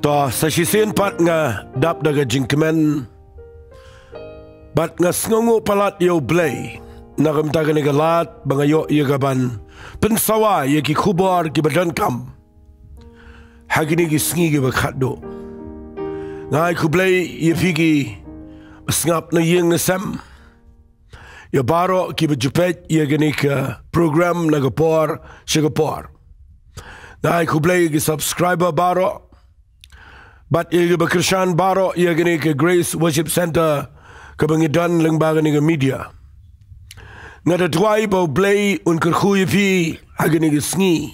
To sa sisin pat nga dap daga jingkemen bat nga sngongo palat yo blay nakamtaga ni galat bangayo yagaban pensawa yaki kubar ki badan kam hagini ki sngi ki bakado ngai kublay yefigi snap na Ieng na sem ya baro ki bajupet yagani ka program nagapor sigapor ngai kublay ki subscriber baro but yung Krisyan baro yung ke Grace Worship Center kabangidan lang baga ni media. Nga datway ba blay unkerkuy pi hagani sngi.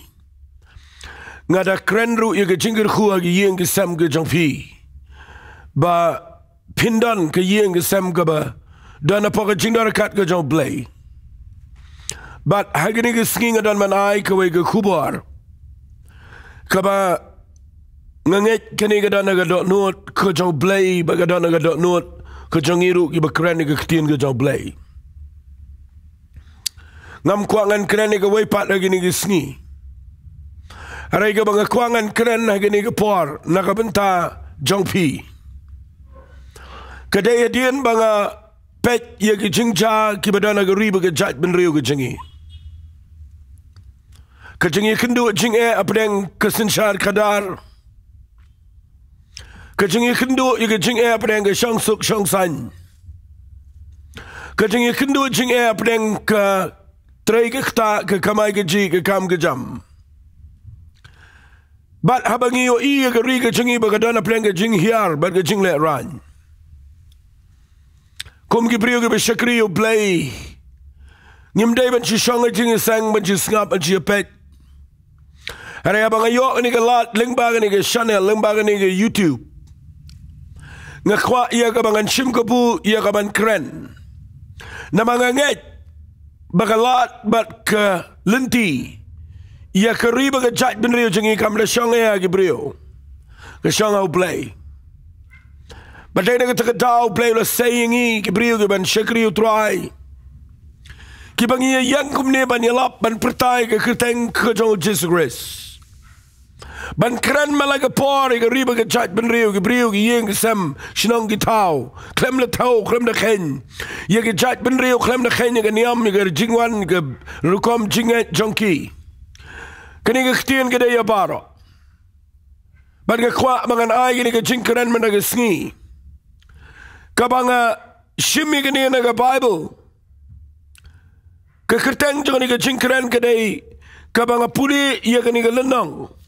Nga da krenru yung jingkerku ag Ieng kesem ke jang pi. Ba pindan ke Ieng kesem ke ba dan apa ke jingdar kat ke jang blay. But hagani sngi nga dan manay kaway ke kubar. Kaba nganget kani kada nagadok not ke jang blay bagada nagadok not ke jang iru ki bakren ke ketien ke jang blay ngam kuangan kren ke way pat lagi ni sngi arai ke bang kuangan kren lagi ni ke por nakabenta jang pi kadai dien banga pet ye ke jingja ki badana ke riba ke Jaidbynriew ke jingi ke jingi kendu jing apdeng kesensyar kadar Kajing ikendu yung jing apdeng ke syang suk syang san. Kajing ikendu jing apdeng ke tray ke kta ke kamay ke ji ke kam ke jam. Bat habang iyo iya ke ri ke jingi bagadan apdeng ke jing hiar bat ke jing le ran. Kum ki priyo ke beshakriyo play. Ngimday ban si syang ke jing sang ban si ngap ban si pet. Hari habang ayo ni ke lat lengbaga ni ke channel lengbaga ni ke YouTube. Ngakwa iya kabangan simkapu iya kaban kren na mga nget bakalat bat ke lenti iya kariba ke Jaidbynriew jangi kam le syang iya gibriyo ke syang au play batay na katakataw play la saying i gibriyo ke ban syakriyo try kibang iya yang kumne ban yalap ban pertay ke keteng ke jong Jesus Christ ban kren malaga por ke riba ke Jaidbynriew ke briu ke Ieng sem sinong gitau klem le tau klem le ken ye ke Jaidbynriew klem le ken ke niam ke jingwan ke rukom jinget jonki kini ke ktien ke ya baro ban ke kwa mangan ai ke jingkren man ke sngi kabanga shimi ke ni na ke Bible ke kerteng jong ke jingkren ke dei kabanga puli ye ke ni ke lenong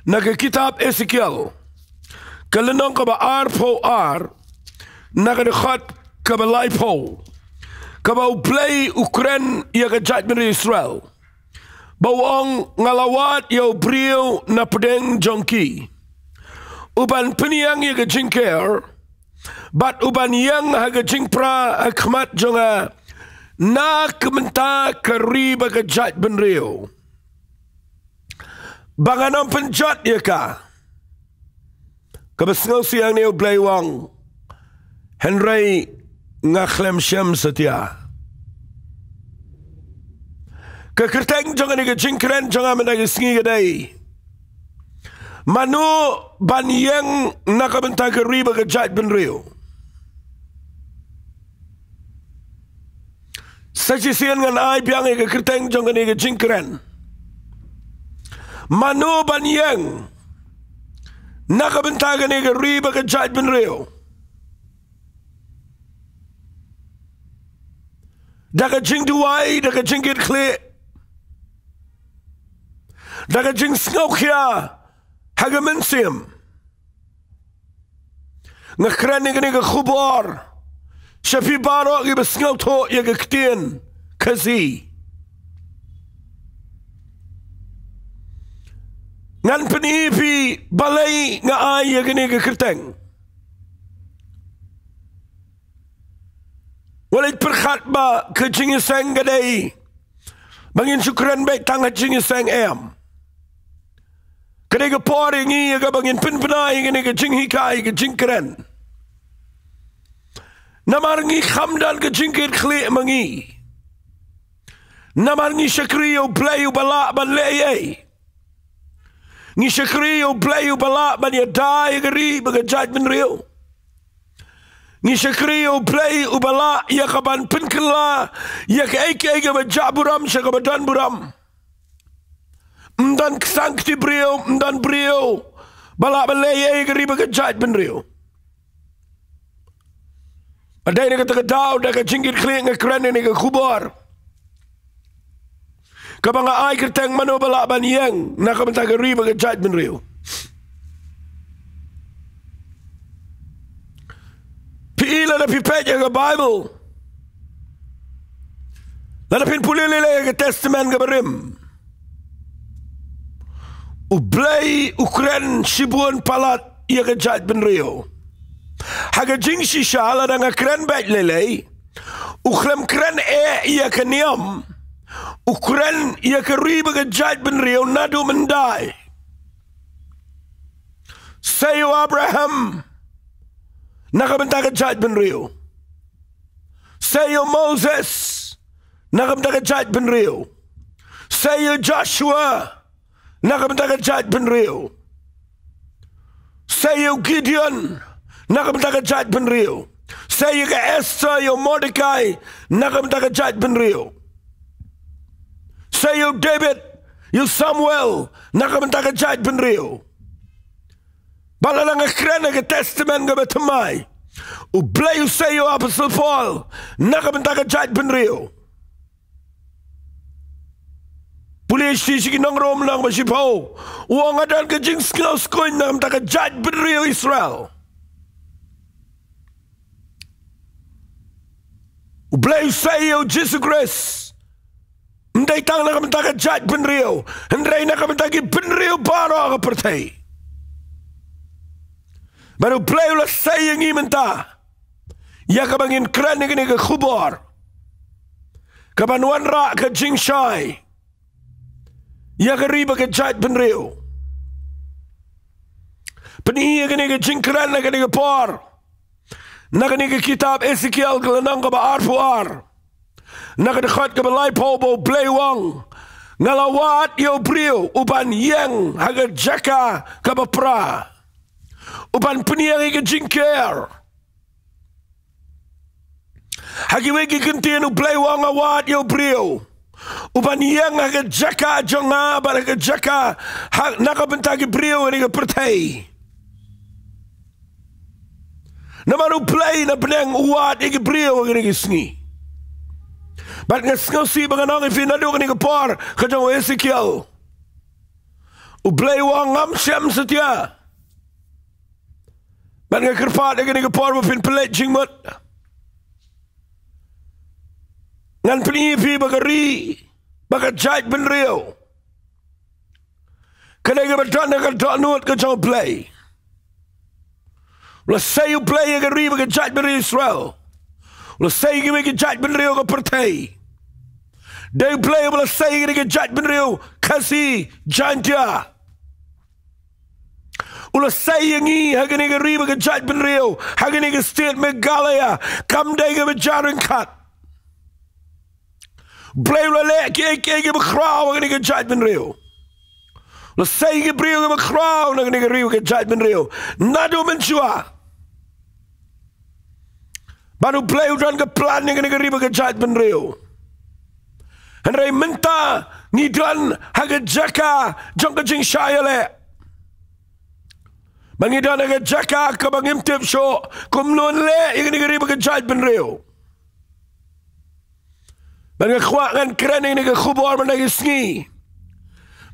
Naga kitab Ezekiel kalenong ka ba ar po ar naga dekhat ka ba lai po ka ba uplay ukren ya ka Jaidbynriew Israel bawang ngalawat ya briyo na pedeng jongki uban peniang ya ka jingker bat uban yang ha ka jingpra akmat jonga na kementa kariba ka Jaidbynriew Banganom penjat ya ka. Kabasngaw siyang niyo blaywang. Henry ngaklem siyam satya. Kakerteng jangan ni jingkren jangan menagisngi gadai. Mano ban Ieng nakabenta ke riba ke Jaidbynriew. Sajisian ngan ay biyang kakerteng jangan ni jingkren. Mano ban Ieng nakabentagan ni riba ke Jaidbynriew daga jing duway daga jing git kli daga jing snokya hagamensim ngakren ni ke kubar shafi baro ki besngaw to ya ke ktien kazi ngan penipi balay nga ay gani ke kerteng walit perkhat ba ke jingiseng gadai bangin syukran baik tanghat jingiseng em kadai ke pori ngi ga bangin pinpenai gani ke jinghikai ke jingkren namar ngi khamdan ke jingkir khli mangi namar ngi syakriyo playu bala ban leye Ngi syakri o blay o balak ban ya dai gari baga Jaidbynriew. Ngi syakri o blay o balak ya kaban penkela ya ke eke ba jaburam syakabadan buram. Mdan ksangti brio mdan brio balak balay gari baga Jaidbynriew. Adai nak kata daw dah kajingit kling ngekren ni ngekubar. Kabanga ay kerteng Mano balak ban Ieng nak bentar gari baga Jaidbynriew. Piila na pipet ya ke Bible. Lada pin pulilile ke testament ke berim. Ublay ukren sibuan palat ya ke Jaidbynriew. Haga jing shisha la nga kren bet lele. Ukrem kren ya ke niam. Ukren ya ke riba ke Jaidbynriew nadu mendai. Sayo Abraham nakabenta ke Jaidbynriew. Sayo Moses nakabenta ke Jaidbynriew. Sayo Joshua nakabenta ke Jaidbynriew. Sayo Gideon nakabenta ke Jaidbynriew. Sayo ke Esther yo Mordecai nakabenta ke Jaidbynriew. Sayo David yo Samuel nakabenta ke Jaidbynriew. Balalang kren ke testament ke betemai. Ublay sayo Apostle Paul nakabenta ke Jaidbynriew. Pulis sigi nang rom lang masipau. Uang adan ke jing skills coin nakabenta ke Jaidbynriew Israel. Ublay sayo Jesus Christ. Ndai tang nakabenta ke Jaidbynriew. Ndai nakabenta ke Bynriew baro ke pertai. Baru play ulah sayang imenta. Ya kabangin kran ni ke khubar. Kabanuan ra ke jingshai. Ya ke riba ke Jaidbynriew. Peniya ke jingkran na ke par. Nakani ke kitab Ezekiel ke lanang ke baar puar. Nakadekhat ke balai pobo blewang. Ngalawat yo brio uban Ieng haga jaka ke bapra. Uban peniang ke jingker. Hagi wegi kentien u blewang awat yo brio. Uban Ieng haga jaka jonga bar haga jaka nakabenta ke brio ni ke pertai. Namaru play na penang uat iki brio ngene iki sngi. Bat ngasngsi banganang ifinado kani kapar kajang Ezekiel. U play wang ngam syam setia. Bat ngakerpat kani kapar mapin pelet jingmut. Ngan penipi bagari baga Jaidbynriew. Kani kabadan na nuat kajang play. Let's say you play a riba ke Jaidbynriew Israel. Let's say you make a Jaidbynriew ke pertai. They play let's say you ke Jaidbynriew kasi jantya. Let's say you ngi hagani ke riba ke Jaidbynriew hagani ke state Meghalaya kam day ke bejaran kat. Play le ke bekraw hagani ke Jaidbynriew. Let's say you brio ke bekraw hagani ke riba ke Jaidbynriew. Nado menchua. Baru play udan ke plan yang kena riba ke Jaidbynriew. Henry minta ni dan haga jaka jong ke jing syayale. Bangidan haga jaka ke bangim tip show kumlun le yang kena riba ke Jaidbynriew. Banga khwakan keren yang kena khubar menagi sngi.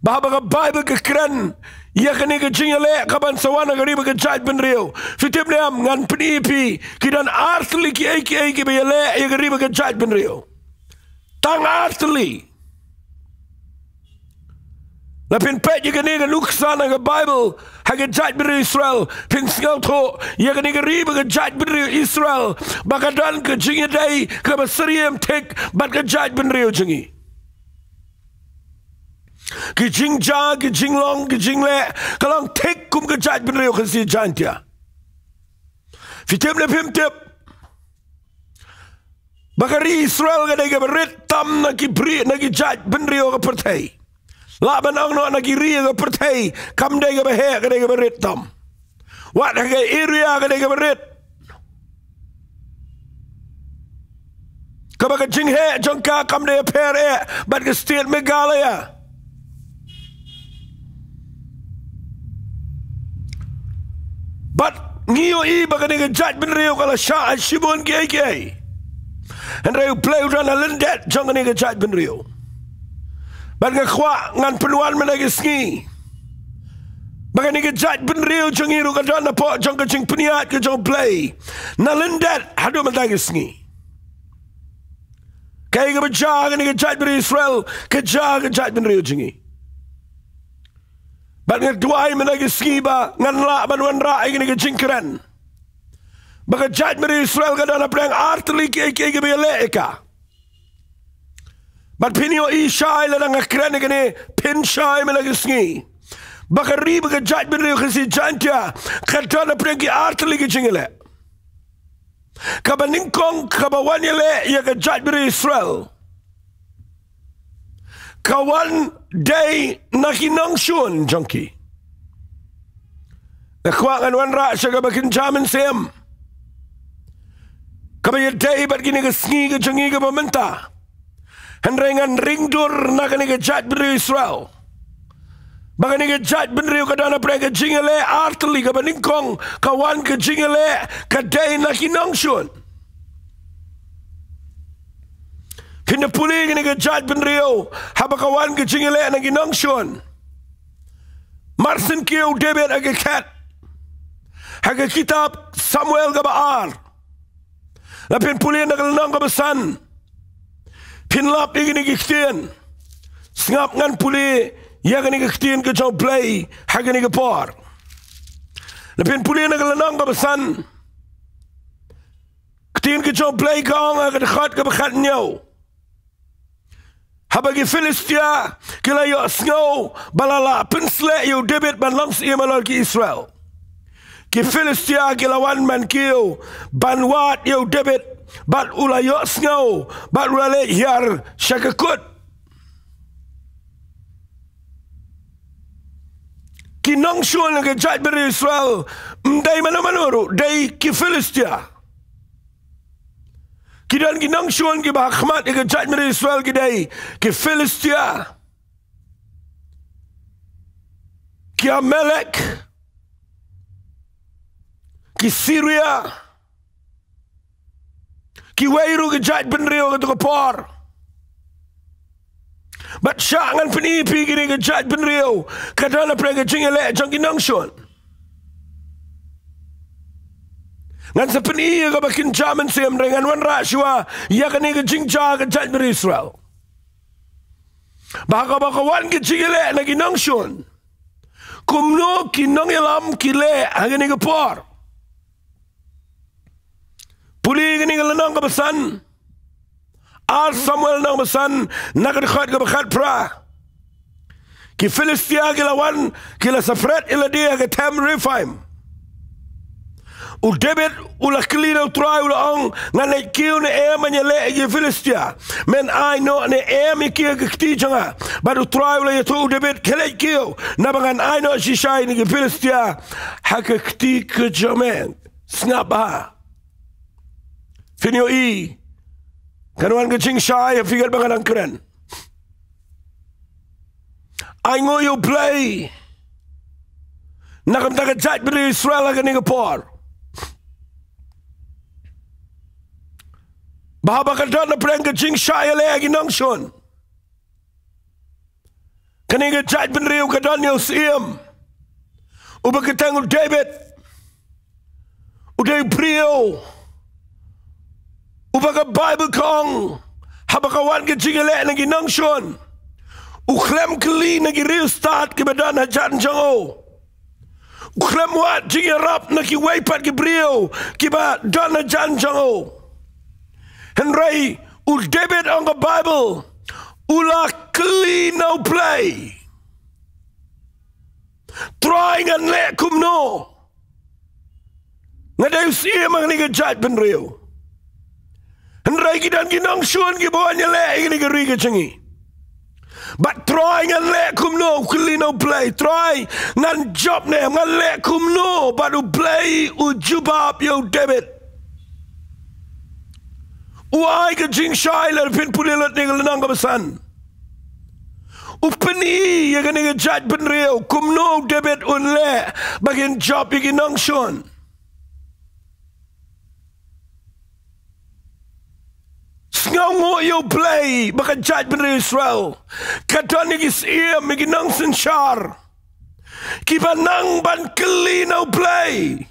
Bahaba ke Bible ke keren ya kini ke jingale kaban sawana gariba ke Jaidbynriew. Fitip niam ngan penipi kidan artli ki eki bele ya gariba ke Jaidbynriew. Tang artli. Lapin pet ya kini ke luksana ke Bible haga Jaidbynriew Israel pin singal to ya kini ke riba ke Jaidbynriew Israel bakadan ke jingidai ke basriem tek bat ke Jaidbynriew jingi. Kijing ja, kijing long, kijing le, kalang tek kum ke Jaidbynriew kasi jantya. Fitem le pim tip. Bakari Israel kadai ke berit tam na ki Jaidbynriew ke pertai. La ban ang no nagiri ga pertai kam de ga behe ga de ga berit tam. Wat ga area ga de ga berit. Ka ba ga jing he jongka kam de per e bat ga state Meghalaya. But ngiyo I ba ga de ga Jaidbynriew kala sha shibon ge. And they play run a lindet jong ga Jaidbynriew. But nga kwa ngan penuan menagi sngi. Baga ni ga Jaidbynriew jong iru ka dan na po jong ka jing peniat ka jong play. Na lindet hadu menagi sngi. Kaya ga baja ga ni ga Jaidbynriew Israel ka ja ga Jaidbynriew jingi. But nga duai menagi sngi ba ngan la manuan ra ga ni ga NONGKREN. Baga Jaidbynriew Israel ka dan na prang artli ke ga bele ka. But pinyo I shy la NONGKREN ga ni pin shy menagi sngi. Baga riba ga Jaidbynriew kasi jantya ka dan na prang ki artli ke jingile. Kaba ningkong kabawan yale ya ga Jaidbynriew Israel. Kawan day nakinang shun junkie. Nakwangan wan ra siya kabakin jamin siyam. Kabaya day bat gini ga sngi ga jungi ga Bynta. Handrengan ringdur na kani ga Jaidbynriew Israel. Baka ni ga Jaidbynriew ka dana pre ga jingale artli ka baningkong kawan ka jingale ka day nakinang shun. Pinapuli ni ga Jaidbynriew habakawan ka jingale na ginangshon. Marsin kiyo David aga kat. Haga kitab Samuel ka baar. Na pinapuli na kalanang ka basan. Pinlap ni giktian. Sngap ngan puli ya ni giktian ka jong play haga ni par. Na pinapuli na kalanang ka basan. Ktian ka jong play kang aga dekat ka bakat niyo. Habagi Philistia kila yo snow balala pinsle yo David ban langs imalal ki Israel. Ki Philistia kila wan man kiyo banwat yo David bat ula yo snow bat ula le hiar shakakut. Ki nangshon nga Jaidbynriew Israel mday manamanoro day ki Philistia. Kidan ginangshon ki bahakmat ga Jaidbynriew Israel gidai ki Philistia ki Amalek ki Syria ki wairu ga Jaidbynriew ga par. But syangan penipi gini ga Jaidbynriew kadana pre ga jingale jang ginangshon. Ngan sa peniya ka bakin jaman siyam rengan wan raswa ya ka ni ka jingja ka Jaidbynriew Israel. Baka wan ka jingile na ginangshon. Kumno kinang ilam kile haga ni ka par. Puli ka ni ka lanang ka basan. Al Samuel nang basan nakadikhat ka bakat pra. Ki Philistia kilawan kila safret ila dia ka Tam Rephaim. U David ula klina utrai ula ang nganay kiyo na manyale ye Philistia. Men ay no ne kiyo kikti janga. But utrai ula yato u David kelay kiyo. Nabangan ay no shishay ni Philistia. Hakakti ka jamen. Snap ha. Finyo I. Kanuan ka ching shay figal mga NONGKREN. Ay ngo you play. Nakamta ka Jaidbynriew Israel aga ni par. Bahaba ka doon na preng ka jing shayale agi nangshon. Kaniga Jaidbynriew ka doon yung siyam. Uba kitang u David. Jaidbynriew. Uba ka Bible kong. Habakawan ka jingale nagi nangshon. Uklem kli nagi real start ki badan hajan jango. Uklem wat jingarap nagi waipat ki brio ki badan hajan jango. Henry, u David on the Bible, ula clean no play. Trying and let kum no. Ngadaw siya mga ni Jaidbynriew. Henry kidan ginang shun gibawan niya le, ini gariga changi. But try ngan le kum no kulino play. Try ngan job ne ngan le kum no but u play u jubab yo debit. Uai ke jing shai le pin pulilat ne nang kabasan. Upeni ya gani ke Jaidbynriew kum no debit un le bagin job yagi nang shon. Sngaw yo play baka Jaidbynriew Israel. Katan yagi siyam yagi nang senshar. Kiba nang ban keli no play.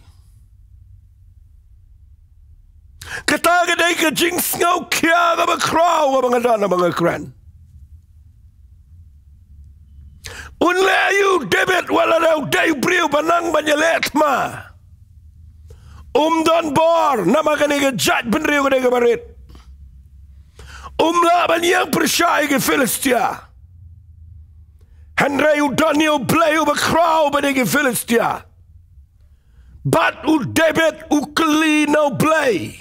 Kataga day ka jing sngaw kya ka ba kraw ka mga dana mga kren. Unle you debit wala daw Jaidbynriew banang banyalet ma. Don bar nama ka niga Jaidbynriew ka niga barit. Laban yang persyai ke Filistia. Henry udan yo play ba kraw ba niga Filistia. But u debit u keli no play.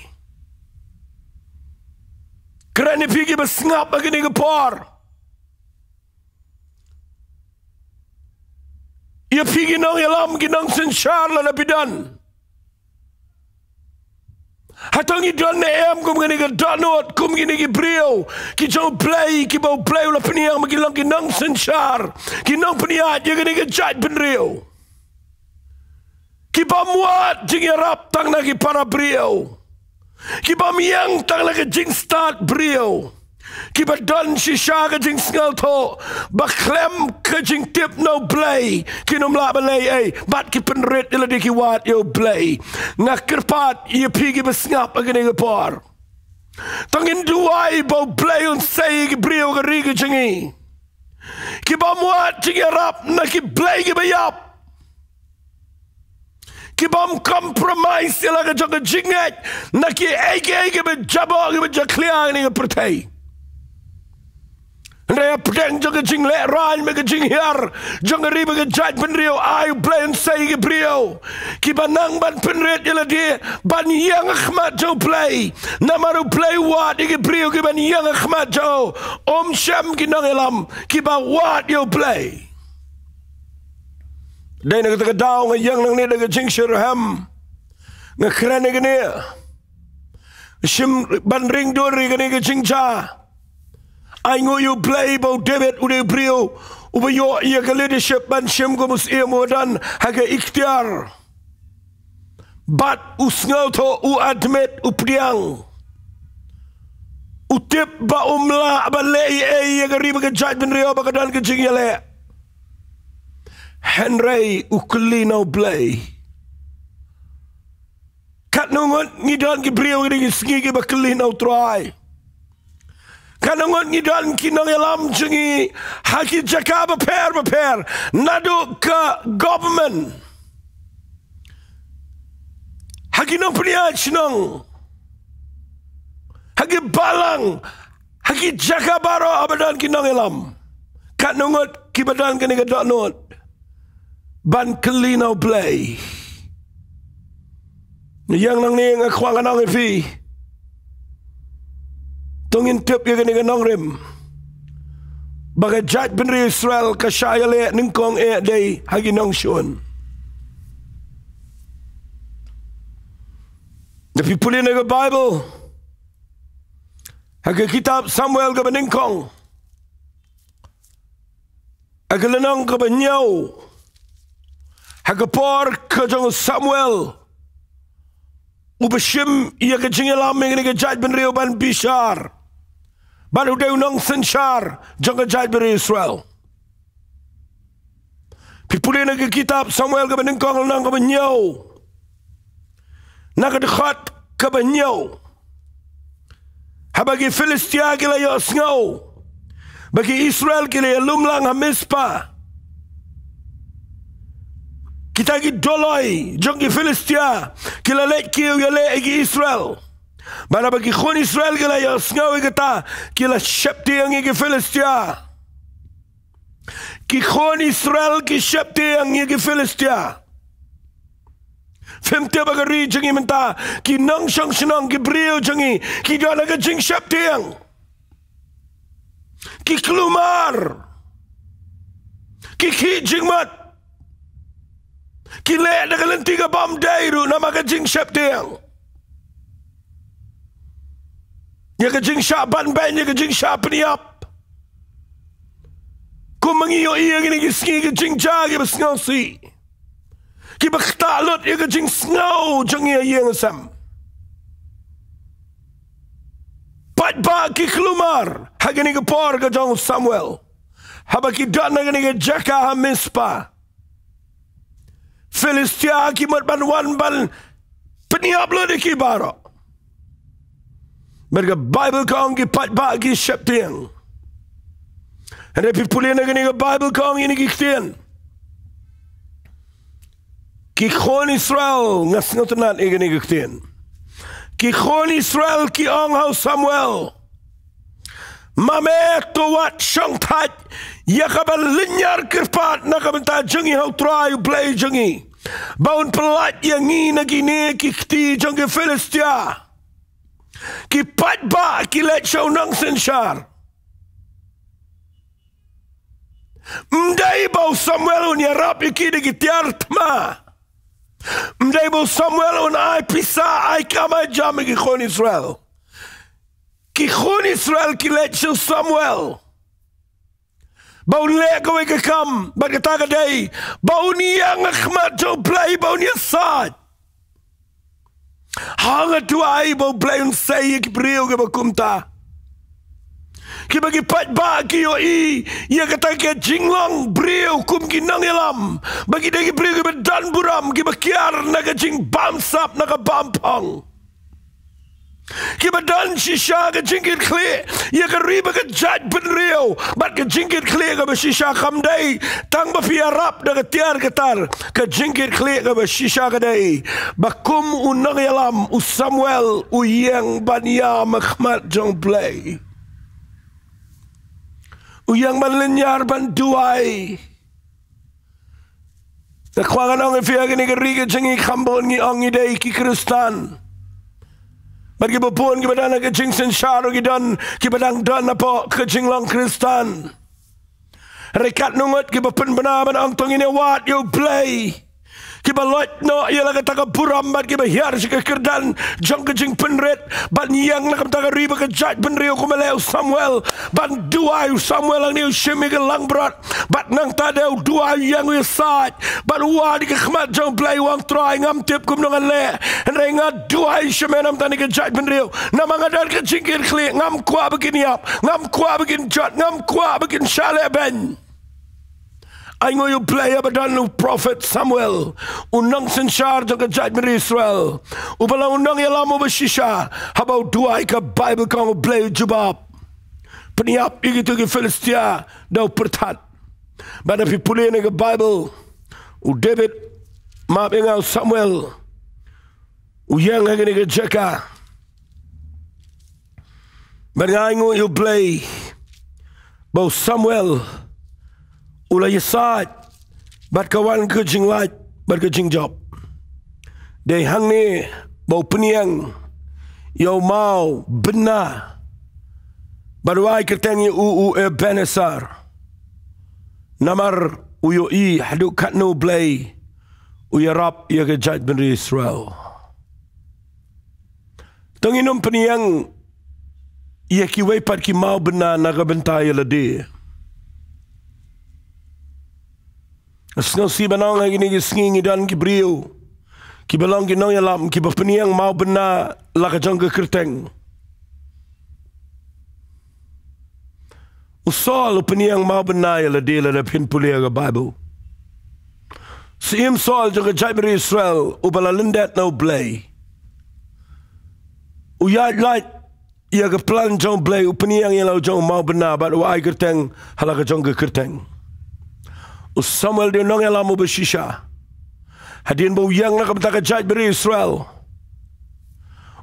Kerana pergi bersengap bagi ni kepar. Ia pergi nang yalam ginang sensyar la nabidan. Hatang idan ne em kum gini ke danot kum gini ke brio. Ki jau play ki bau play la peniang magilang ginang sensyar. Ginang peniat ya gini ke Jaidbynriew. Ki bamuat jing yarap tang na ki para brio. Kiba miyang tang lagi jing start brio. Kiba dan shisha ke jing sngal to. Baklem ke jing tip no play. Kinum la balay bat ki penrit ila di ki wat yo play. Ngakirpat iya pigi besngap agani gapar. Tangin duai bau play un say ki brio ke riga jingi. Kiba muat jing yarap na ki play ki bayap. Kibam compromise sila ka jaga jinget naki ege be jabo be jakliang ni pertai. Ndaya pedang jaga jing le ran me ka jing hiar jaga riba ka Jaidbynriew ay play and say ke brio. Kibanang ban penret yala dia ban yang akhmat jo play. Namaru play wat ke brio kiban yang akhmat jo. Syam kinang elam kiba wat yo play. Dai nak kata daw nga yang nang ni daga jing shirham nga kren ga ni shim ban ring dori ga ni ga jing cha ai ngo you play bo David ude brio uba yo ya ga leadership ban shim go mus e modan haga ikhtiar bat usngau to u admit u priang u tip ba umla ba le ya ga riba ga Jaidbynriew ba ga dan ga jing ya le Henry ukuli no play. Kat nungot ngidan ki brio ki singi ki bakali no try. Kat nungot ngidan ki nang yalam jingi haki jaka beper nadu ke government. Haki nang peniat nang. Haki balang haki jaka baro abadan ki nang yalam. Kat nungot ki badan ki ni gadot not. Ban kelino play. Yang nang ni ngakwang anang ifi. Tungin tip ya gani ganong rim. Baga Jaidbynriew Israel kasyaya le ningkong day hagi nong shun. Napi pulin na Bible. Hagi kitab Samuel ka ningkong. Hagi lanong ka banyaw. Hagapor ka jong Samuel ubashim iya ka jingalam ngini ka Jaidbynriew ban bishar ban uday nang senshar jong ka Jaidbynriew Israel pipuli na ka kitab Samuel ka baningkong nang ka banyaw nakadakhat ka banyaw habagi Filistia kila yosngaw bagi Israel kila lumlang hamispa. Kita gi doloi jong ki Filistia kila lek kiu ya le gi Israel mana bagi khon Israel kila ya sngaw kita kila shepti yang gi Filistia ki khon Israel ki shepti yang gi Filistia femte bagari jangi menta ki nang shang shnang ki brio jangi ki dana ga jing shepti yang ki klumar Ki jingmat. Ki le na kalenti ka bam dairu na maka jing shep tiang. Ya ka jing sha ban ben ya ka jing sha peniap. Kung mangiyo iya gini kiski ka jing jagi ba sngaw si. Ki baktalot ya ka jing sngaw jang iya Ieng sam. Pat ba ki klumar hagani ka por ka jang Samuel. Haba ki dan na gani ka jaka ha mispa. Filistia ki mat ban wan ban peniap lo di ki baro. Mereka Bible kong ki pat ba ki shep tiang. Ada pipulin na gani ka Bible kong ini ki tiang. Ki khon Israel ngas ngotanat i gani ki tiang. Ki khon Israel ki ong hau Samuel. Mame to wat shang tat ya kabal linyar kirpat na kabenta jangi hau try play jangi. Baun pelat yangi na gini ki kti jangi Filistia. Ki pat ba ki let show nang senshar. Mdai bau Samuel un yarap ki de gitiar tma. Mdai bau Samuel un ai pisa ai kama jam ki khon Israel. Ki khon Israel ki let show Samuel. Bau le ko ke kam ba ka ta dai. Bau ni yang khmat jo play bau ni sad. Hanga tu ai bo blame say ki brio ke bakumta. Ki bagi pat ba ki yo I ya kata ke jinglong brio kum ki nang elam. Bagi de ki brio ke dan buram ki bakiar na ka jing bam sap na ka bampang. Ki badan shisha ka jingit kle ya ka riba ka Jaidbynriew bat ka jingit kle ka ba shisha kam dai tang ba P.R.DIENGDOH ka tiar katar ka jingit kle ka ba shisha ka dai bakum unang yalam u Samuel u Ieng banya makhmat jong play u Ieng ban linyar ban duai na kwagan ang ifya ka ni ka riga jangi kambon ngi ang idai ki Kristan. Bagi bapun ki badana ke jing sen sharo ki dan ki badang dan apa ke jing long Kristan. Rekat nungut ki bapun benaman ang tong ini wat you play. Ki balot no ia la kata buram bat ki bahiar si ke kerdan jong ke jing penret ban Ieng la kata riba ke Jaidbynriew ku meleu Samuel ban dua Samuel ang niu shimi ke lang brat bat nang tadeu dua yang wi sat ban wa di ke khmat jong play wang try ngam tip kum nang le renga dua shemenam tani ke Jaidbynriew namanga dar ke jing ke kli ngam kwa begini ap ngam kwa begin jat ngam kwa begin shale ben. I know you play abadan no prophet Samuel. Unang senshar jang Jaidbynriew Israel. Upala unang yalam mo bashisha. Habaw duay ka Bible kang play jubab. Peniap igitu ki Filistia daw pertat. Bada pipuli na ka Bible. U David mapingaw Samuel. U Ieng agani ka Jeka. Bada I know you play. Baw Samuel. Ula yasad bat kawan ke jing lat bat ke jing job de hang ni bau peniang yo mau bena barwai kertangi u Ebenezer namar u yo I hadu kat no blay u yarap ya ke Jaidbynriew Israel tanginom peniang ya ki wei pat ki mau bena na ka bentai lade. Asno si banang lagi ni gisngi dan ki brio ki belong ki nong yalam ki bapeniang mau bena la ka jong ke kerteng usol peniang mau bena ya la de la pin pulia ka Bible si im sol jong ke Jaidbynriew Israel u bala lindet no blay u yat light ya ka plan jong blay u peniang ya la jong mau bena bat u ai kerteng hala ka jong ke kerteng. Samuel dia nong yalam mo bashisha. Hadin bo Ieng na kabata ka Jaidbynriew Israel.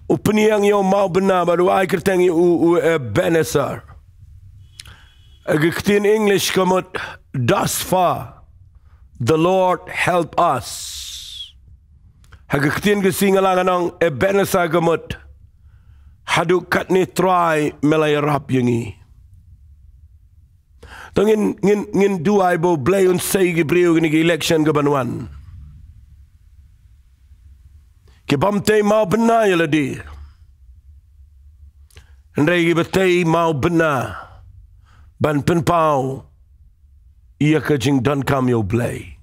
Upeniang yo mau bena baru ai kerteng u Ebenezer. Agaktin English kamot thus far the Lord help us. Hagaktin kasingalangan ng Ebenezer kamot haduk kat ni try melayarap yangi. Tongin ngin duai bo blay un say Gibriew ni election ke Banuan. Ke bamte mau benar ya ladi. Andai ki batei mau benar. Ban penpau ia ke jing dan kam yo blay.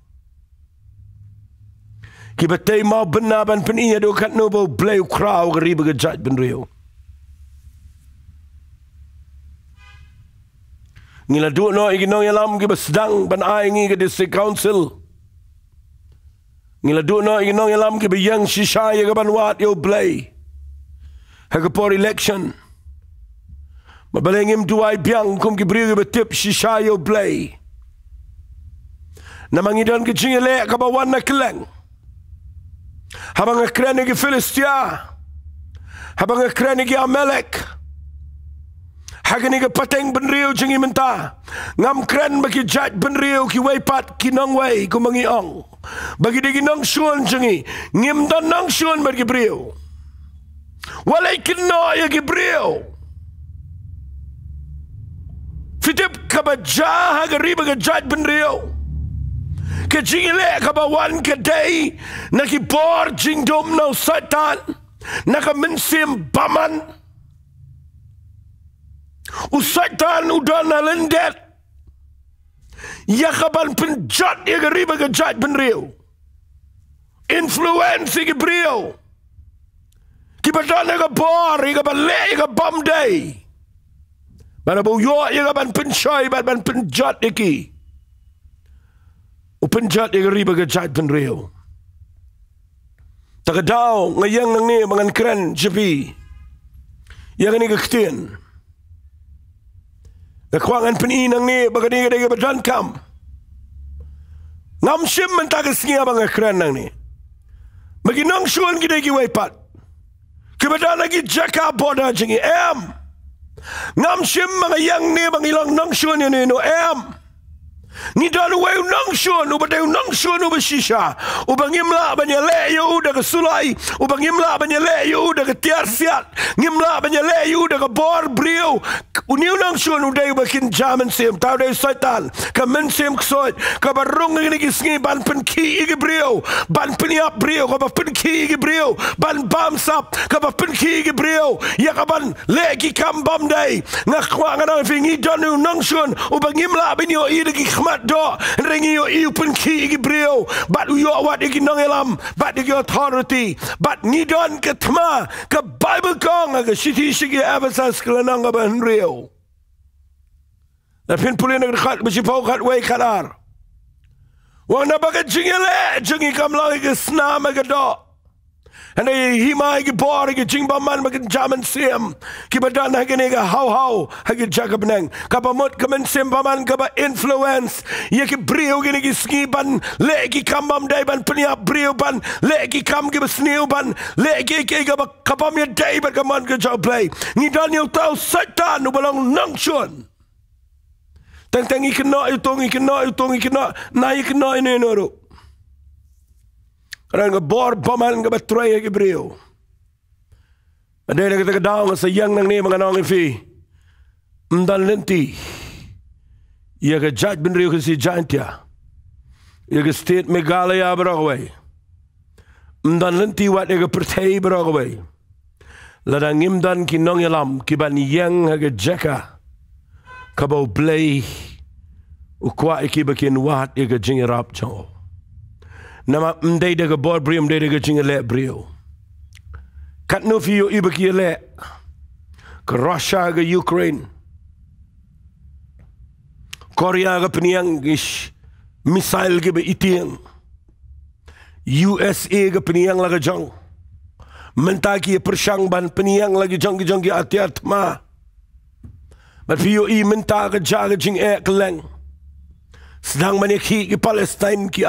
Ki batei mau benar ban pen ia do kat no bo blay krau ke riba ke Jaidbynriew. Ngila duk no ikinong yalam ki basdang ban Ieng ke district council. Ngila duk no ikinong yalam ki Ieng shisha ya ke ban wat yo blay. Hagapor election. Mabalengim duai biang kum Gibriew ke betip shisha yo blay. Namangidan ke jingele ka bawan na keleng. Habang NONGKREN ke Filistia. Habang NONGKREN ke Amalek. Hagani ke pateng Bynriew jengi menta. NONGKREN bagi Jaidbynriew ki weipat ki nongway ku mangiong. Bagi di nong suan jengi. Ngim dan nong suan bagi Gibriew. Walai kena ya Gibriew. Fitip kabaja hagari bagi Jaidbynriew. Ke jingile kabawan ke day nakibor jingdom no satan nakaminsim baman usatan udah nalendet ya kaban penjat ya gariba ke Jaidbynriew influence Gibriew kibadana ka bor ya kaban le ya kabam day mana buyo ya kaban penshoy ban penjat iki Upenjat ya gariba ke Jaidbynriew. Takadaw ngayang nang ni mga NONGKREN jepi. Yang ni kektian. Nakwangan peninang ni bagani ka badan kam. Ngamsim mentagas niya mga NONGKREN nang ni. Maginang suan kita giwaipat. Kibadan lagi jaka boda jengi Ngamsim mga yang ni mga ilang nang suan yan no Ni dalu weu nang suan ubadeu nang suan ubashisha ubangimla banyaleyo udah kesulai ubangimla banyaleyo udah ketiar siat ngimla banyaleyo udah kebor Briew uniu nang suan udah bakin jaman sim tau dei satan kamen sim ksoit kabarung ini kisngi ban penki Gibriew ban peniap Briew kaba penki Gibriew ban bamsap kaba penki Gibriew ya kaban legi kambam dei ngakwa ngana fingi danu nang suan ubangimla banyo ida mat do ringi yo iu penki Gibriew bat yo wat iki nang elam bat iki authority bat nidon ke tma ke Bible kong ke siti sigi abasas kelanang ke Bynriew lapin pulin nak dekat bersipau kat way kanar wang na bagat jingele jingi kamlang ke snam ke do and himai ke bor ke jingbaman bagat jaman sim ki badan hagene ke hau hagi jaga benang kapamut kemen sim paman kaba influence ye ke Briew gene ke skiban legi kambam dai ban peniap Briew ban legi kam ke besniu ban legi ke kapam ye dai ban kaman ke job play ni dan yo tau satan nu balong nang shun tang ikena na ikena ini noro Karena bor paman ke batray ke Gibriew. Ada yang kata daw sa yang nang ni mga nang ifi. Mdan lenti. Ia ke Jaidbynriew ke si Jaintia. Ia ke state Meghalaya beraway. Mdan lenti wat ia ke pertay beraway. Ladang imdan kinong yalam kiban Ieng ke Jeka. Kabaw blay. Ukwa ikibakin wat ia ke jingirap jaw. Nama mdai daga bor Briew mdai daga jingale Briew. Kat no fiyo ibaki le. Ke Russia ke Ukraine. Korea ke peniang ish missile ke be itiang. USA ke peniang laga jong. Mentaki persang ban peniang lagi jong ke atiat ma. But fiyo I menta ke jaga jing keleng. Sedang banyak ki Palestine ki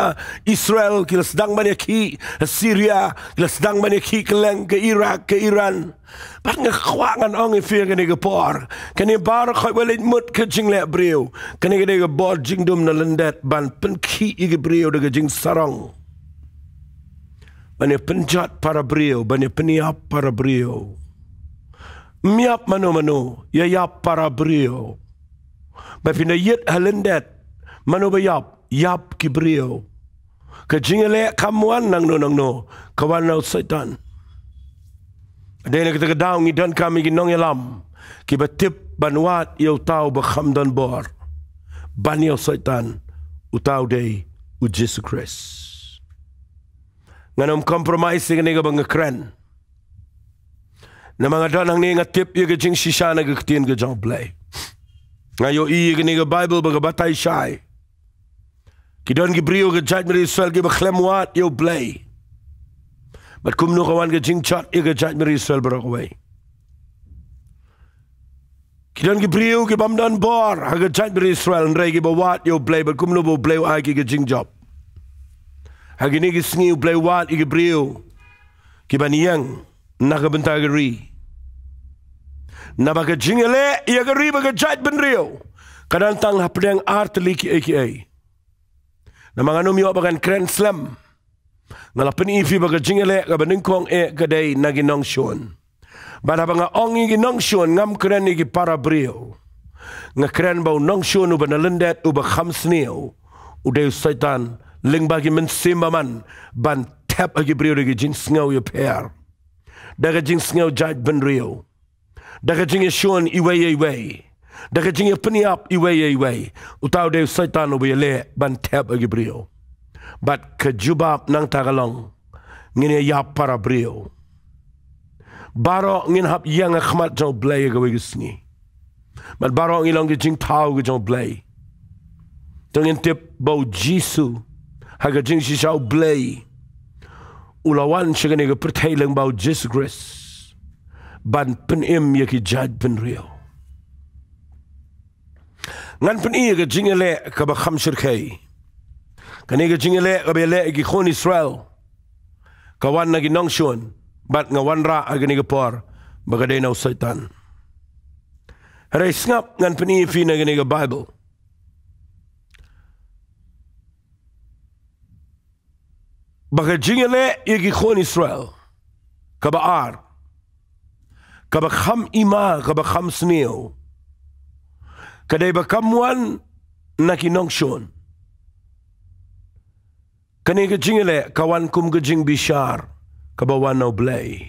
Israel ki sedang banyak ki Syria ki sedang banyak ki keleng ke Iraq ke Iran bat ngakwangan ong ifir kene ke por kene bar khoi welit mut ke jing le Briew kene ke bor jing dum na lendet ban pen ki ke Briew de jing sarong bane penjat para Briew bane peniap para Briew miap mano ya para Briew Ba pindah yet halendet. Mano ba yap kibriyo. Ka jingele kamuan nang no. Kawan na satan. Ada na kita kedaw ngidan kami ginong yalam. Kiba tip banwat yaw tau ba khamdan bor. Ban yaw satan. Utaw day u Jesus Christ. Nganom compromise nga nga bang kren. Na mga danang ni nga tip yung jing shisha na gagtin ga jang play. Ngayo nga Bible baga batay siyay. Kidon gibriyo ga Jaidbynriew Israel giba klemwat yo play. But kumno kawan ga jing chat ga Jaidbynriew Israel barakaway. Kidon gibriyo gibamdan bor haga Jaidbynriew Israel nray giba wat yo play but kumno bo play ay ga jing job. Hagi ni gisngi play wat gibriyo giba Ieng nakabenta gari. Nabaga jingele iya gari baga Jaidbynriew. Kadantang hapdeng artli ki AKA. Na mga numyo bagan kren slam. Ngalapin ifi baga jingele kabaningkong kaday naginong syon. Bada ba nga ongi ginong syon ngam kren ni P.R.DIENGDOH. Nga kren ba unong syon uba nalendet uba khamsniyo. Uday saitan lingbagi mensimba man ban tap agi briyo dagi jing sngaw ya per. Daga jing sngaw Jaidbynriew. Daga jing syon iway. Daga jing peniap iway. Utaw de saitan ubele ban tap agi briyo. Bat kejubab nang tagalong ngine yap P.R.DIENGDOH. Baro ngin hap yang akhmat jong blay gawe gisngi. Bat baro ngilong jing tau jong blay. Tongin tip bau Jisu haga jing shishaw blay. Ulawan siya nga pertailang bau Jesus Christ. Ban penim yaki Jaidbynriew. Ngan peni ga jingele ka ba khamshir kay. Kani ga jingele ka bele ki khon Israel. Kawan na ginongshon. Bat nga wanra agani ga por bagaday na satan. Haray ngap ngan peni fi na gani ga Bible. Baga jingele yaki khon Israel. Kabaar. Kaba kham ima kaba kham sniyo. Kaday ba kamuan na kinongshon. Kani ga jingele kawan kum ga jing bishar kabawan na blay.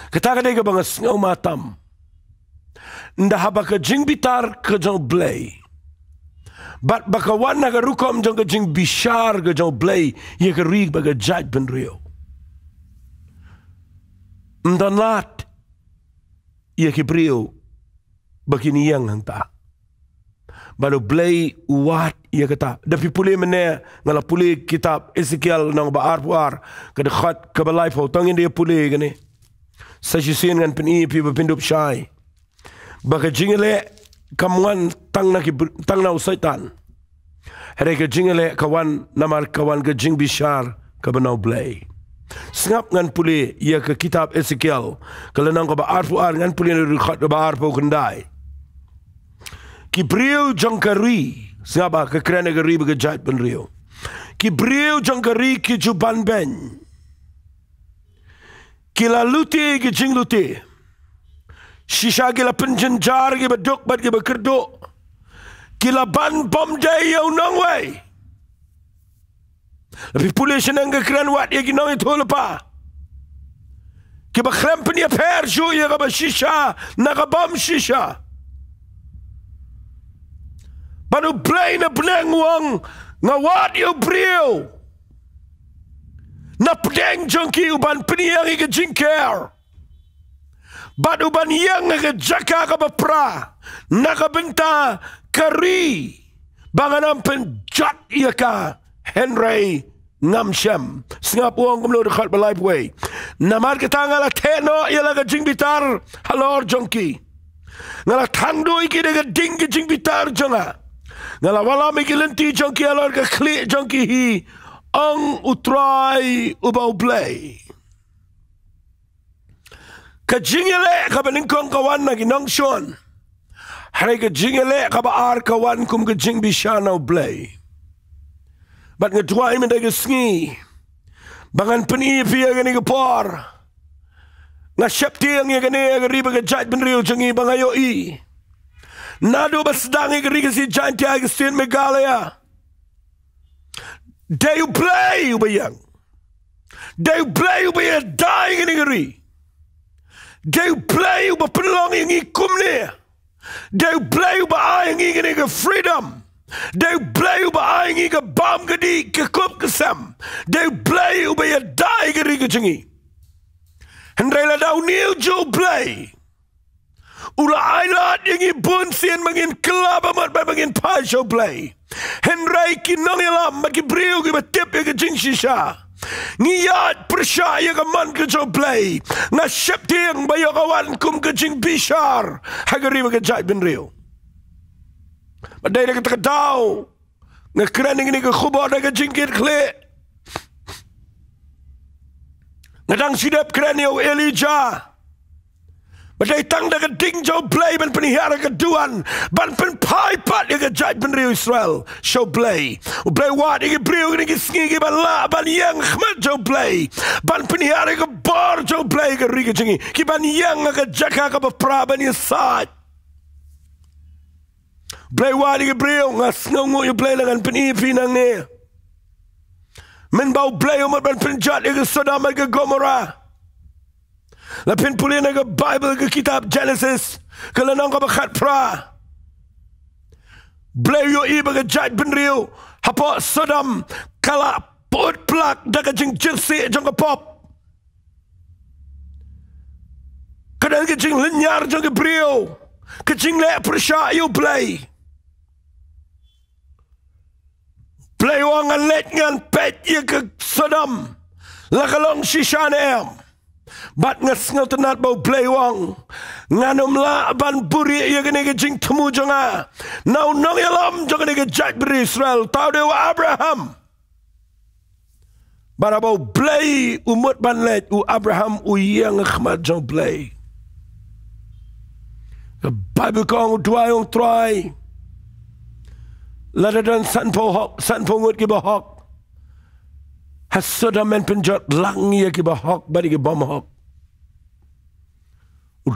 Kata kaday ka ba nga sngaw matam. Ndahaba ka jing bitar ka jang blay. Bat bakawan na garukom jang ka jing bishar ka jang blay. Iya ka rig baga Jaidbynriew. Ndanlat. Iya kibriyo. Bakin Ieng hangta. Baru blay uwat iya kata. Dapi puli mene ngala puli kitab Ezekiel nang baar-puar kadekhat kabalay po tangin dia puli gani. Sa sisin ngan peni pi bapindup syai. Baka jingele kamuan tang na usaitan. Hari ka jingele kawan namar kawan ka jing bishar kabanaw blay. Sengap ngan puli iya ke kitab Ezekiel kalanang ka baar-puar ngan puli na rukhat ka baar po kendai. Kibriyo jangkari. Sengapa kekerana gari baga Jaidbynriew. Kibriyo jangkari ki juban ben. Kila luti ki jing luti. Shisha kila penjenjar ki baduk bat ki bakerduk. Kila ban bom day yaw nangway. Lebih pulih senang kekeran wat ya ki nang itu lepa. Kiba krempen ya per ju ya ka ba shisha nakabam shisha. Panu play na peneng wang ngawat yu briyo. Na pedeng jangki uban peniang ika jingker. Bat uban yang ika jaka ka bapra. Nakabenta kari. Banganam penjat ika Henry ngamsyam. Sengap uang kumlo dekat balai way. Namar kita ngala teno ialah ka jing bitar halor jangki. Ngala tando iki dega ding ka jing bitar janga. Ngala wala may kilenti jangki alor ka kli jangki hi ang utray ubaw play. Kajingele kabaningkong kawan na ginongshon. Haray kajingele kabaar kawan kum kajing bisyanaw play. Bat nga tuway man daga sngi. Bangan panipi ang gani kapor. Nga syapti ang gani ang riba ka Jaidbynriew jangi bangayo i. Nado basdangi keriga si Giant Agustin Megalea. They play you Ieng. They play you by dying in Igari. They play you by belonging in Kumne. They play you by eyeing in freedom. They play you by eyeing in bomb gadi kakupkasam. They play you by a dying in Igari. And they let out new Joe play. Ula ailat yung ibunsin magin klabamat ba magin pasyo play. Henry kinongilam makibriyo kibatip yung jing shisha. Ngiyat persya yung man kajo play. Na syepting bayo kawan kum kajing bishar. Hagari mga Jaidbynriew. Maday na katakadaw. Nga krening ni kakubot na kajing kitkli. Ngadang sidap krenyo Elijah. Maday tang na kading jo play ban panihara kaduan ban panpaipat yung Jaidbynriew Israel show play u play wat yung ibriw yung isngigi ban la ban Ieng khmat jo play ban panihara ka bar jo play ka riga chingi ki ban Ieng ka jaka ka pra ban yung sad play wat yung ibriw ngas ngungu yung play langan panipinang ni men bau play umat ban penjat yung Sodom at Gomorrah. Lapin puli na ka Bible ka kitab Genesis kalanang ka bakat pra Blayo iba ka Jaidbynriew hapo Sodom kala put plak daga jing jirsi jang ka pop kadang ka jing linyar jang ka brio ka jing le persya yu play wang alet ngan pet ya ka Sodom lakalong shisha na em Bat ngas ngal tenat bau playwang nganum la ban buri ya gani ke jing temu jonga nau nong yalam jonga ni ke Jaidbynriew Israel tau dewa Abraham bara bau play umut ban let u Abraham u Ieng khmat jong play the Bible kong duayong try lada dan san po ngut ki bahok Hasodam men penjat lang ya ki bahok bari ki bom hok.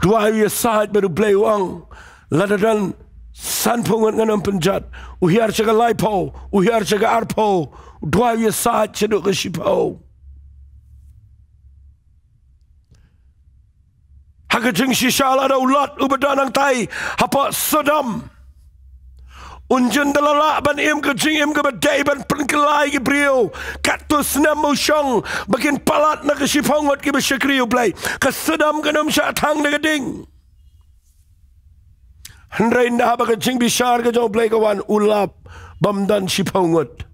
Dua ya saat baru play wang ladadan san pungut nganam penjat uhiar jaga laipo uhiar jaga arpo dua ya saat ceduk ke sipo. Hakajing shishala ada ulat ubadanang tai hapa Sodom. Unjun dalala ban im ke jing im ke badai ban penkelai ke brio katus namu syong bagian palat na ke sipongot ke besyakriu play ke Sodom ke nam syatang na ke ding handrai ndah ba ke jing bishar ke jong play kawan ulap bamdan sipongot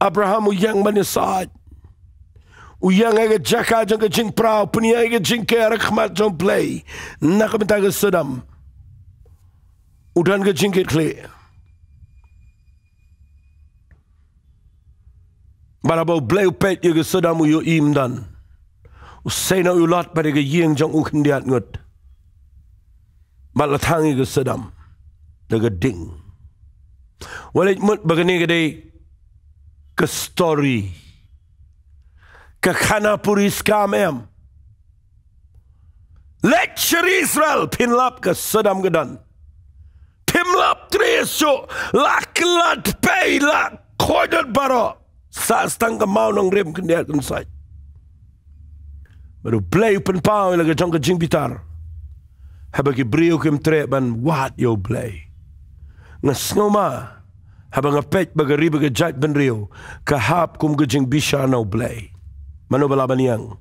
Abraham uyang ban saat uyang ke jaka jong ke jing prau punya ke jing ke rakhmat jong play nak benta ke Sodom udan ke jing ke kle Barabau bleu pet ye ke Sodom yo im dan. Usai na ulat pada ke Ieng jang ukendiat ngut. Balatang ye ke Sodom. Daga ding. Walit mut bagani ke day ke story. Ke khana puris kamem. Lecture Israel pinlap ke Sodom gedan. Pimlap treso laklat pay lak kodat baro. Saat stang ka mau nang rem kendiat inside. Baru play pen pau laga jong ka jing bitar. Habagi brio kem tre ban wat yo play. Ngas ngoma habang apet bagari baga Jaidbynriew kahap kum ka jing bisha no play. Mano balaban Ieng.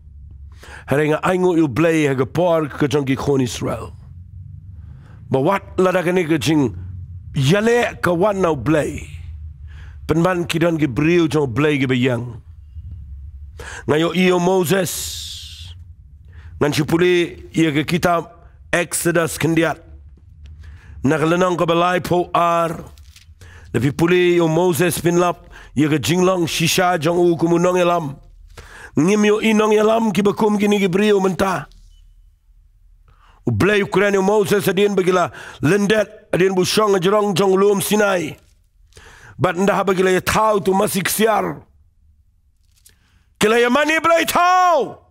Harenga aingo yo play haga por ka jong ki khon Israel. Ba wat lada ka ni ka jing yale ka wan no play. Penban kidan ke brio jong play ke Ieng. Ngayo iyo Moses. Ngan sipuli iya ke kitab Exodus kendiat. Nakalanang ka balay po ar. Tapi puli yo Moses pinlap iya ke jinglong shisha jong u kumunong yalam. Ngim yo inong yalam kibakum kini ke brio menta. U play Ukraine yo Moses adin bagila lendet adin busyong ajarong jong ulum Sinai. Bat ndah bagila ya tau tu masih siar. Kila ya mani belai tau.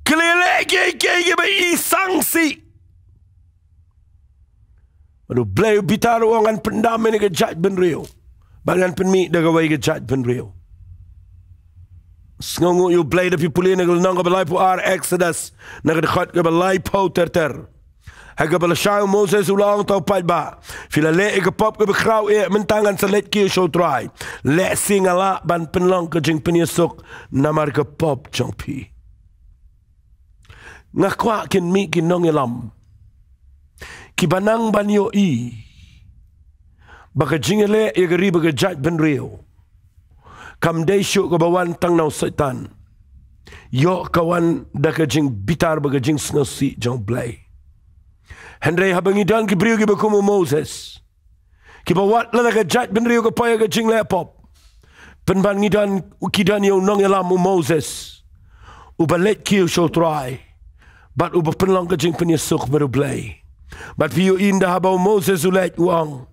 Kila ya lagi ba isangsi. Baru blay bitar wangan pendam ini ke Jaidbynriew. Bangan penmi dagawai ke Jaidbynriew. Sngongu yu blay da pipuli na nang ka balay po Exodus na kadakot ka balay po ter. Haga balasyaw Moses ulang tau pat ba. Fila le ka pop ka bakraw mentangan sa let kiyo show try. Le singala ban penlang ka jing penyesok namar ka pop jong pi. Ngakwa kin mi kin nong ilam. Kibanang banyo baka jingele igari baga Jaidbynriew. Kam day syuk ka bawan tang naw saitan. Yo kawan daka jing bitar baga jing snaw si jong blay. Henry habang idan kibriyo ki bakumo Moses. Kibawat la ka Jaidbynriew ka paya ka jing lepop. Penban ngidan ukidan yo nong ilam Moses. Ubalet kiyo show try. But uba penlang ka jing penyesok baru blay. But piyo indah habaw Moses ulet uang.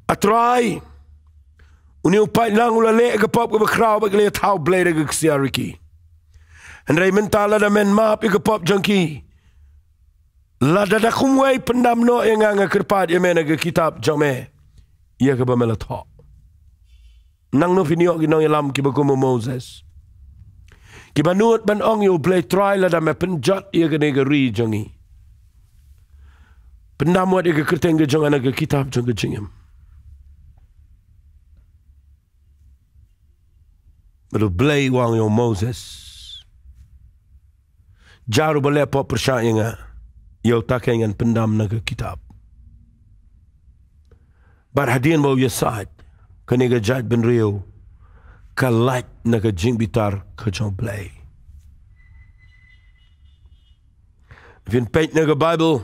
Atry. Uni upay lang ulale ka pop ka bakraw bagli tau blay ka ksiyariki. And Raymond tala na men map ka pop junkie. Lada da kumway pendam no yang nga kerpat yemen ka kitab jame. Iya ka ba melatok. Nang no finyo ginong ilam ki bakumo Moses. Kibanut ban ong yo blay try lada me penjat iya ka negeri jongi. Pendam wat iya ka kerteng ka jong anak ka kitab jong ka jingim. Baru blay wang yo Moses. Jaru boleh pop persyaya nga. Yo takengan pendam na ka kitab. Barhadian mo yasad. Kaniga Jaidbynriew. Kalat na ka jingbitar ka jong blay. If in peit na ka Bible.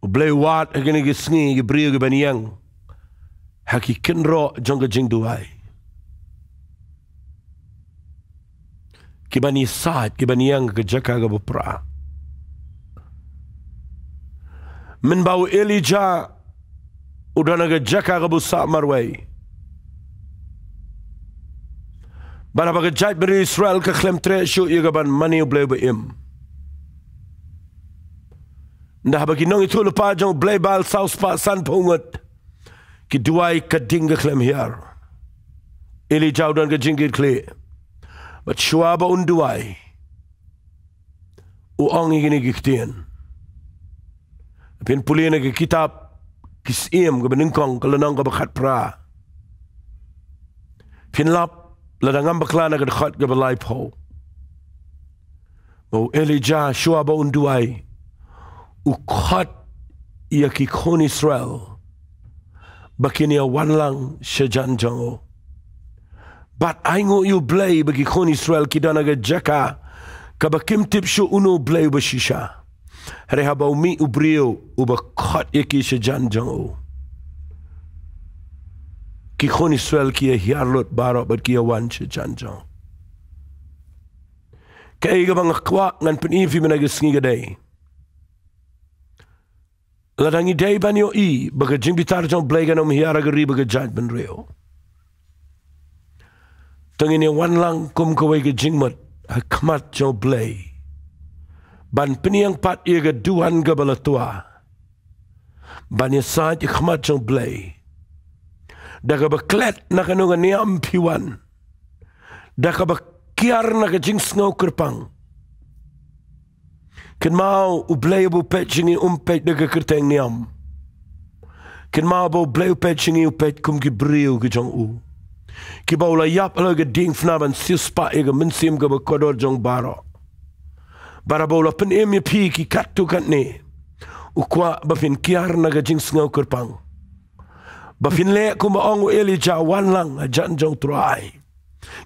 O blay wat ha kaniga sngi gibriyo ka Ieng. Haki kinro jong ka jingduay. Kibani saat, kibani yang kejaka ka bupra. Men bau Elijah udah naga jaka ka busa marway. Bana baga Jaidbynriew Israel ka klem tre syu igaban mani blay ba im. Ndah bagi nong itu lupa jong blay bal saus pa san pungut. Ki duai ka ding ka klem hiar. Elijah udah ka jingkir kli. But syuaba unduay. Uang ini giktian. Pin puli na kitab kisim ka beningkong kalanang ka bakat pra. Pinlap ladangam bakla na kadakot ka balay po. O Elijah syuaba unduay. Ukot iya kikon Israel. Bakin iya wanlang siya jan jango. But aingo yu blay bagi kon Israel kidanaga jaka kabakim tipsyo uno blay bashisha. Rehaba umi ubriyo uba kot yaki sejan jango. Ki kon Israel kia hiarlot barok bat kia wan sejan jango. Kaya gabang akwa ngan penifi managasngi gaday. Ladangi day banyo baga jingbitar jang blay ganom hiara gari baga Jaidbynriew. Tengin yang wan lang kum kawai ke jingmat hakmat jauh blay. Ban peniang pat ia ke duan ke balatua. Ban ia saat hakmat jauh blay. Daga baklet nak anu niam piwan. Daga bakiar nak jing sngau kerpang. Ken mau ublay bu pet jingi umpet daga kerteng niam. Ken mau bu blay pet jingi upet kum ki briu ke jong u. Kibau la yap la ga ding fnaban sispa ega mensim ga kodor jong baro. Barabau la pen emi pi ki katu kat ne. Ukwa bafin kiar na ga jing sngau kerpang. Bafin le kuma ongu Elijah wan lang a jan jong try.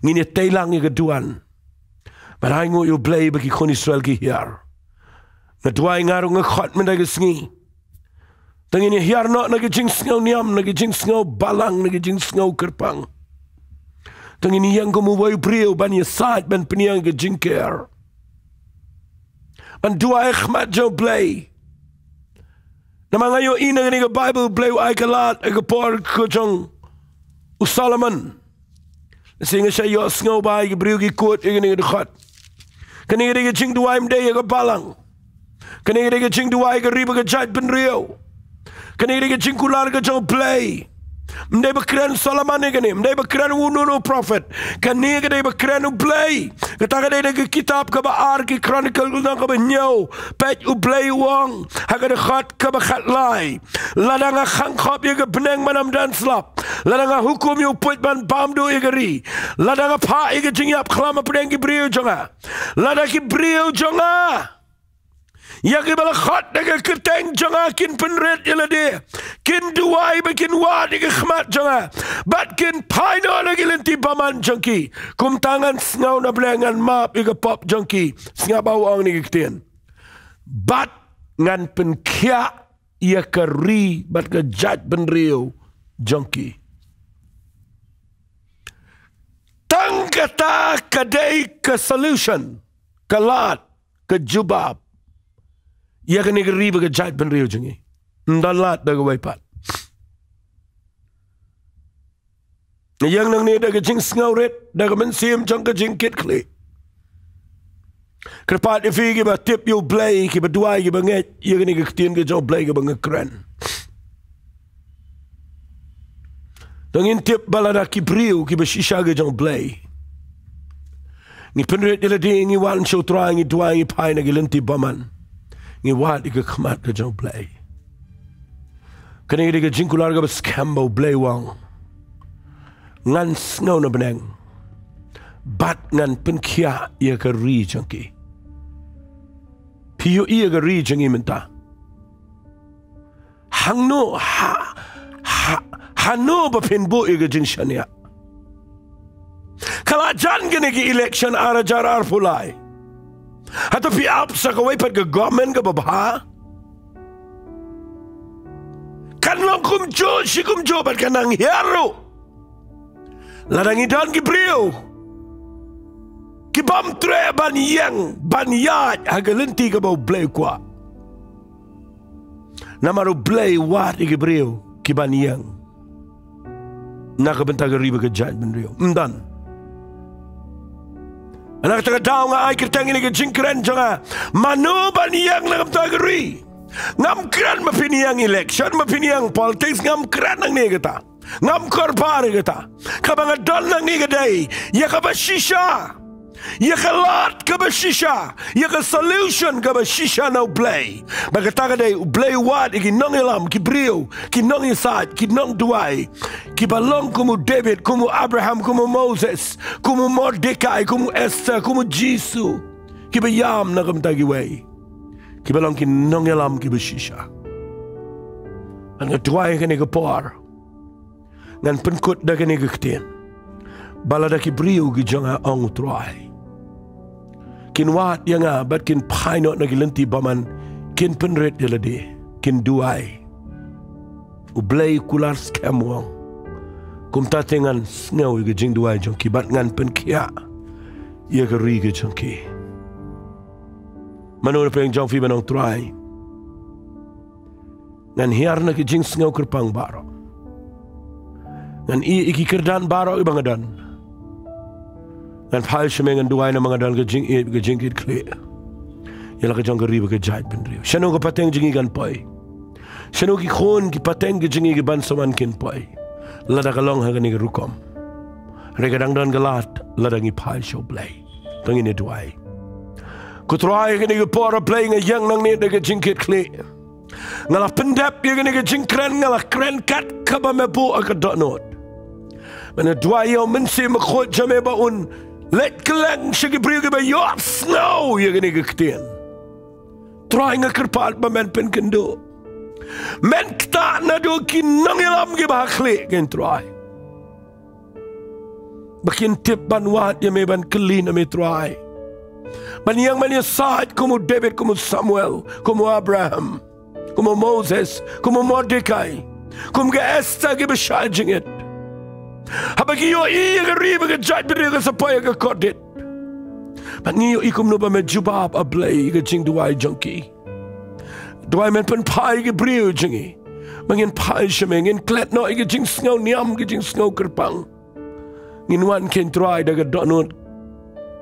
Ngini teilang ega duan. Baraingo yu blay baki kon Israel ki hiar. Na duai ngaru ngakot mendaga sngi. Tangini hiar no na ga jing sngau niam, na ga jing sngau balang, na ga jing sngau kerpang. Tangini yang kumuway priyo ban yasad ban peniang ke jingker. Ban dua ikhmat jo blay. Nama ngayo ina nga Bible blay ay kalat ay kapor ko jong usalaman. Singa siya yo sngaw ba ay priyo ki kot ay nga dekat. Kani nga jing dua imday ay kapalang. Kani dia jing duai ke riba ke Jaidbynriew. Kani dia jing kular ke jong play. Mdai berkeren Solomon ni kani, mdai berkeren ununu prophet. Kani dia berkeren play. Kata dia ke kitab ke baar ke chronicle nang ke nyau. Pej play wong. Haga de khat ke khat lai. Ladang khang khop ye ke beneng manam dan slap. Ladang hukum yu put ban pam do ye geri. Ladang pa ye ke jing yap klama pedeng ki brio jonga. Ladang ki brio jonga. Yang ibala khat dengan keteng jangan kin penret jela dia. Kin duai bikin wad dengan khmat jangan. Bat kin paino lagi lenti paman jangki. Kum tangan sengau na belengan map iga pop jangki. Sengau bawang ni ketien. Bat ngan penkia ia keri bat ke Jaidbynriew jangki. Tang kata kadai ke solution. Kalat ke jubab. Ia kena geri bagi Jaidbynriew jengi. Dan lat daga waipat. Yang nang ni daga jing sengauret, daga mensim jang ke jingkit klik. Kerpat ifi ki ba tip yu blay, ki ba duai ki ba nget, ia kena ketien ke jang blay ki ba ngekeren. Dangin tip balada ki briu, ki ba shisha ke jang blay. Ni penret jela di ngi wan show tra ngi duai ngi pai na ki lenti baman. Ngi wat ika khamat ke jang play. Kani ika jingkular ka scambo play wang. Ngan snow na beneng. Bat ngan penkia ia ka ri jangki. Piyo ia ka ri jangi menta. Hangno hano ba pinbo ika jing shania. Kalajan kini ki election arajar arpulai. Atau piap sa kawai pat ke government ke babha. Kan long kumjo si kumjo pat kanang hero. Ladang idan ki brio. Ki bam tre ban Ieng ban yad hagalenti ke bau blay kwa. Namaru blay wat ki brio ki ban Ieng. Nakabenta ke riba ke Jaidbynriew. Mdan. Anak tengah daw nga ay kirtang ini ke NONGKREN janga Mano ban Ieng na kamtagari. NONGKREN mapiniyang election, mapiniyang politics, NONGKREN ang ni kita. NONGKREN kita. Kabangadal nang ni kaday, ya kabashisha. Ya kalat kabashisha. Ya ka solution kabashisha na ublay. Bagata kaday ublay wad iki nong ilam, ki brio, ki nong isad, ki nong duay. Ki balong kumu David, kumu Abraham, kumu Moses, kumu Mordecai, kumu Esther, kumu Jisu. Ki bayam na kamtagiway. Ki balong ki nong ilam ki bashisha. Ang duay kani ka por. Ngan penkut da kani ka ketien. Balada ki brio ki janga ang utray. Kinwat yang bat kin painot na gilenti baman kin penret jelade kin duai ublay kular scam wang kum tatengan ngau ge jing duai jongki bat ngan penkia ia ke ri ge jongki Mano peng jong fi banong try ngan hiar na ke jing ngau kerpang baro ngan i iki kerdan baro ibangadan dan phal shemengan duai na mga dal ke jingkit kle yala ke jong ke riba ke Jaidbynriew shano ke pateng jingi gan poi shano ki khon ki pateng ke jingi ke ban saman kin poi lada kalong ha ke rukom rega dang dan galat lada ngi phal show play tangi ne duai ku try ke ni ke por playing a young nang ne ke jingkit kle ngala pendap ye ke NONGKREN ngala kren kat ka ba me bu ak dot not mana duai yo mensi me khot jame ba un let kelang sige brio ba yo snow ye gani ketien try nga kerpat ba men pen kendo men kta na do kin nang ilam ge ba khle gen try bakin tip ban wat ye me ban clean me try ban yang man ye side como David como Samuel como Abraham como Moses como Mordecai como ge Esther ge ba shajing it habagi yo iya ke riba ke Jaidbynriew ke sapaya ke kodit. But niyo ikum no ba me jubab a blay ke jing duai junkie. Duai men pen pai ke brio jingi. Mangin pai shemengin klet no ke jing snow niam ke jing snow kerpang. Ngin wan ken try daga donut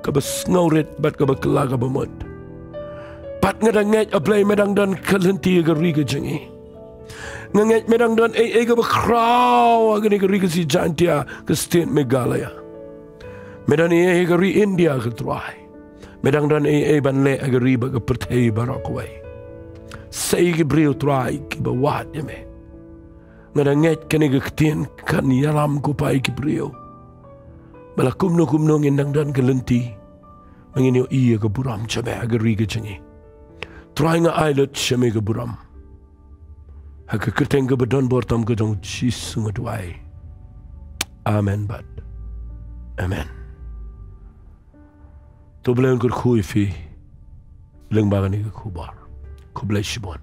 ke ba snow rit bat ke ba kelaga ba mud. Pat ngadangit apply medang dan kalenti gariga jengi. Ngangit medang dan ga bakraw agani gariga si jantia ke state Meghalaya. Medan gari India ke try. Medang dan banle agari ba ke pertai barakway. Say gibriu try ki bawat yame. Ngadangit kani gaktin kan yalam ko pa gibriu. Bala kumno ngindang dan kalenti. Mangini iya ke buram chabe agari ke jengi. Try nga islet shame ke buram. Haka kerteng ke bedon bortam ke jong jis ngadwai. Amen bad. Amen. To belen kur khui fi leng bagani ke kubar. Ko bless you bon.